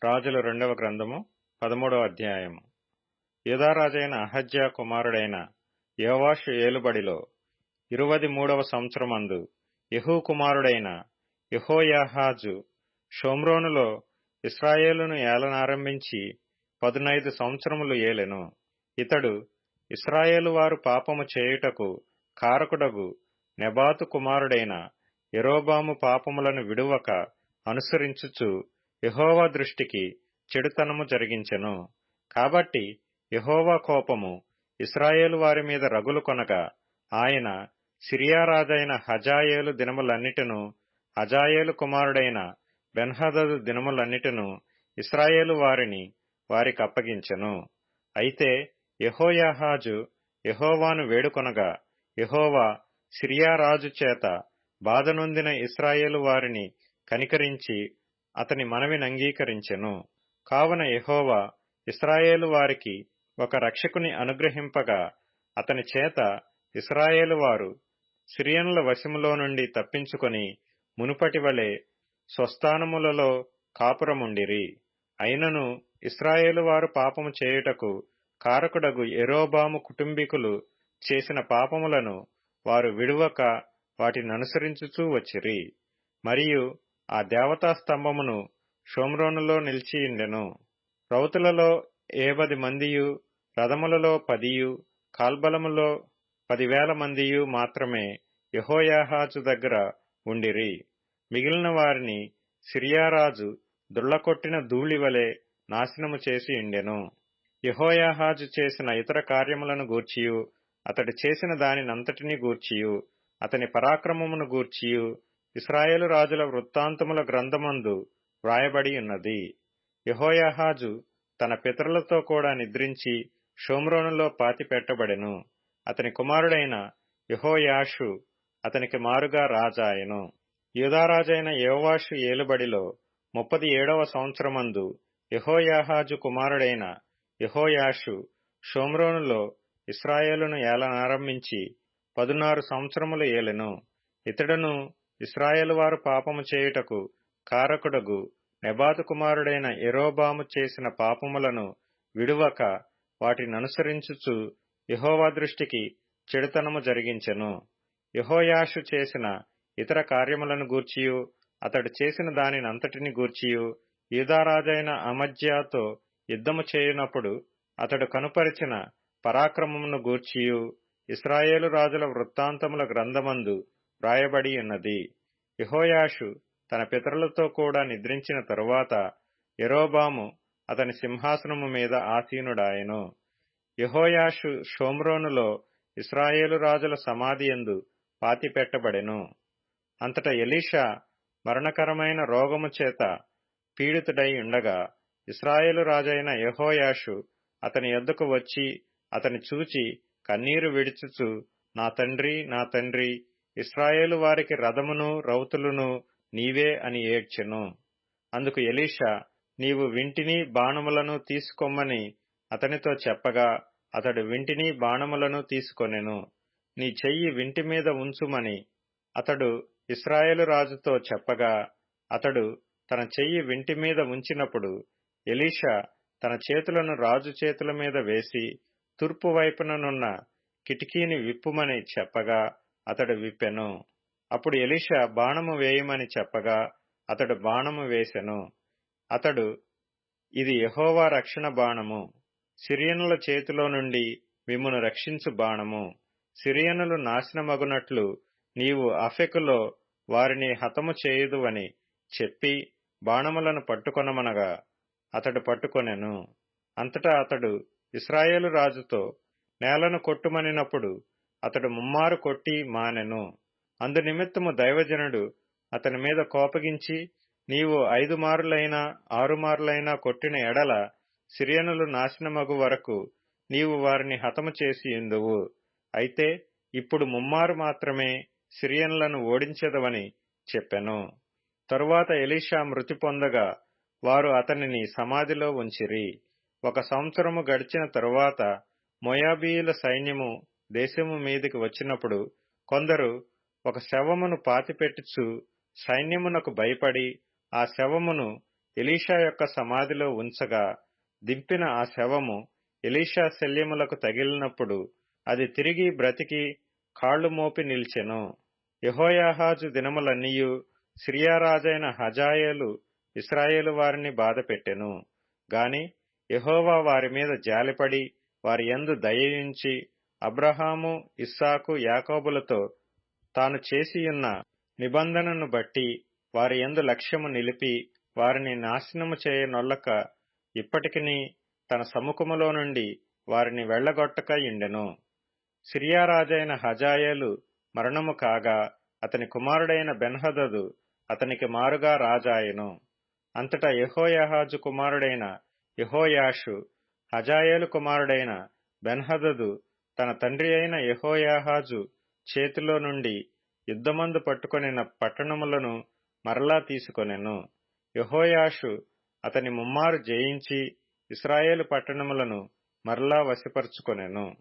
రాజుల రెండవ గ్రంథము 13వ అధ్యాయము. యూదారాజైన అహజ్యా కుమారుడైన యోవాషు ఏలుబడిలో 23వ సంవత్సరమందు యెహూ కుమారుడైన యెహోయాహాజు షోమ్రోనులో ఇశ్రాయేలును ఏలనారంభించి 15 సంవత్సరములు ఏలెను. ఇతడు ఇశ్రాయేలు వారు పాపము చేయుటకు కారకుడగు నెబాతు కుమారుడైన యెరోబాము పాపములను విడువక అనుసరించుచు యెహోవా దృష్టికి చెడుతనము జరిగించెను. కాబట్టి యెహోవా కోపము ఇశ్రాయేలు వారి మీద రగులు కొనగా ఆయన సిరియా రాజైన హజాయేలు దినములన్నిటిను హజాయేలు కుమారుడైన బెన్హదదు దినములన్నిటిను ఇశ్రాయేలు వారిని వారికప్పగించెను. అయితే యెహోయాహాజు యెహోవాను వేడుకొనగా యెహోవా సిరియా రాజు చేత బాధనొందిన ఇశ్రాయేలు వారిని కనికరించి అతని మనవినంగీకరించెను. కావున యెహోవా ఇశ్రాయేలు వారికి ఒక రక్షకుని అనుగ్రహింపగా అతని చేత ఇశ్రాయేలు వారు సిరియనుల వశములో నుండి తప్పించుకొని మునుపటి వలె స్వస్థానములలో కాపురముండిరి. అయినను ఇశ్రాయేలు వారు పాపము చేయుటకు కారకుడగు యెరోబాము కుటుంబీకులు చేసిన పాపములను వారు విడువక వాటిననుసరించుచూ వచ్చిరి. మరియు ఆ దేవతా స్తంభమును షోమ్రోనులో నిలిచియుండెను. రౌతులలో 70 మందియు, రథములలో 10, కాల్బలములో 10,000 మందియు మాత్రమే యెహోయాహాజు దగ్గర ఉండిరి. మిగిలిన వారిని సిరియారాజు దుళ్లకొట్టిన ధూళివలె నాశనము చేసి ఉండెను. యెహోయాహాజు చేసిన ఇతర కార్యములను గూర్చియు, అతడు చేసిన దానినంతటిని గూర్చియు, అతని పరాక్రమమును గూర్చియు ఇశ్రాయేలు రాజుల వృత్తాంతముల గ్రంథమందు వ్రాయబడి ఉన్నది. యెహోయాహాజు తన పితరులతో కూడా నిద్రించి షోమ్రోనులో పాతిపెట్టబడెను. అతని కుమారుడైన యెహోయాషు అతనికి మారుగా రాజాయెను. యూదారాజైన యోవాషు ఏలుబడిలో 37వ సంవత్సరమందు యెహోయాహాజు కుమారుడైన యెహోయాషు షోమ్రోనులో ఇశ్రాయేలును ఏలనారంభించి 16 సంవత్సరములు ఏలెను. ఇతడును ఇశ్రాయేలు వారు పాపము చేయుటకు కారకుడగు నెబాతు కుమారుడైన యెరోబాము చేసిన పాపములను విడువక వాటిననుసరించుచు యెహోవా దృష్టికి చెడుతనము జరిగించెను. యెహోయాషు చేసిన ఇతర కార్యములను గూర్చియు, అతడు చేసిన దానినంతటిని గూర్చియు యూదారాజైన అమజ్యాతో యుద్ధము చేయునప్పుడు అతడు కనుపరిచిన పరాక్రమమును గూర్చియు ఇశ్రాయేలు రాజుల వృత్తాంతముల గ్రంథమందు వ్రాయబడి ఉన్నది. యెహోయాషు తన పితరులతో కూడా నిద్రించిన తరువాత యెరోబాము అతని సింహాసనము మీద ఆసీనుడాయెను. యెహోయాషు షోమ్రోనులో ఇశ్రాయేలు రాజుల సమాధియందు పాతిపెట్టబడెను. అంతటా ఎలీషా మరణకరమైన రోగము చేత పీడితుడై ఉండగా ఇశ్రాయేలు రాజైన యెహోయాషు అతని యొద్దకు వచ్చి అతని చూచి కన్నీరు విడుచుచు, నా తండ్రి, నా తండ్రి, ఇశ్రాయేలు వారికి రథమును రౌతులును నీవే అని ఏడ్చెను. అందుకు ఎలీషా, నీవు వింటిని బాణములను తీసుకొమ్మని అతనితో చెప్పగా అతడు వింటిని బాణములను తీసుకొనెను. నీ చెయ్యి వింటి మీద ఉంచుమని అతడు ఇశ్రాయేలు రాజుతో చెప్పగా అతడు తన చెయ్యి వింటి మీద ఉంచినప్పుడు ఎలీషా తన చేతులను రాజు చేతుల మీద వేసి తూర్పు వైపుననున్న కిటికీని విప్పుమని చెప్పగా అతడు విప్పెను. అప్పుడు ఎలీషా బాణము వేయమని చెప్పగా అతడు బాణము వేసెను. అతడు, ఇది యెహోవా రక్షణ బాణము, సిరియనుల చేతిలో నుండి మిమ్మును రక్షించు బాణము. సిరియనులు నాశనమగునట్లు నీవు అఫెకులో వారిని హతము చేయుదువని చెప్పి బాణములను పట్టుకొనమనగా అతడు పట్టుకొనెను. అంతటా అతడు ఇశ్రాయేలు రాజుతో నేలను కొట్టుమనినప్పుడు అతడు ముమ్మారు కొట్టి మానెను. అందునిమిత్తము దైవజనుడు అతని మీద కోపగించి, నీవు 5 మారులైనా 6 మారులైనా కొట్టిన ఎడల సిరియనులు నాశనమగు వరకు నీవు వారిని హతము చేసి యుందువు. అయితే ఇప్పుడు ముమ్మారు మాత్రమే సిరియనులను ఓడించెదవని చెప్పెను. తరువాత ఎలీషా మృతి పొందగా వారు అతనిని సమాధిలో ఉంచిరి. 1 సంవత్సరము గడిచిన తరువాత మోయాబీయుల సైన్యము దేశము మీదికి వచ్చినప్పుడు కొందరు ఒక శవమును పాతిపెట్టుచు సైన్యమునకు భయపడి ఆ శవమును ఎలీషా యొక్క సమాధిలో ఉంచగా దింపిన ఆ శవము ఎలీషా శల్యములకు తగిలినప్పుడు అది తిరిగి బ్రతికి కాళ్లు మోపి నిలిచెను. యెహోయాహాజు దినములన్నీయు సిరియా రాజైన హజాయేలు ఇశ్రాయేలు వారిని బాధపెట్టెను. గాని యెహోవా వారి మీద జాలిపడి వారి యందు దయయుంచి అబ్రహాము, ఇస్సాకు, యాకోబులతో తాను చేసియున్న నిబంధనను బట్టి వారి యందు లక్ష్యము నిలిపి వారిని నాశనము చేయనొల్లక ఇప్పటికిని తన సముఖములో నుండి వారిని వెళ్లగొట్టక యుండెను. సిరియా రాజైన హజాయేలు మరణము కాగా అతని కుమారుడైన బెన్హదదు అతనికి మారుగా రాజాయెను. అంతటా యెహోయాహాజు కుమారుడైన యెహోయాషు హజాయేలు కుమారుడైన బెన్హదదు తన తండ్రి అయిన యెహోయాహాజు చేతిలో నుండి యుద్ధమందు పట్టుకొనిన పట్టణములను మరలా తీసుకొనెను. యెహోయాషు అతని ముమ్మారు జయించి ఇశ్రాయేలు పట్టణములను మరలా వశపరుచుకొనెను.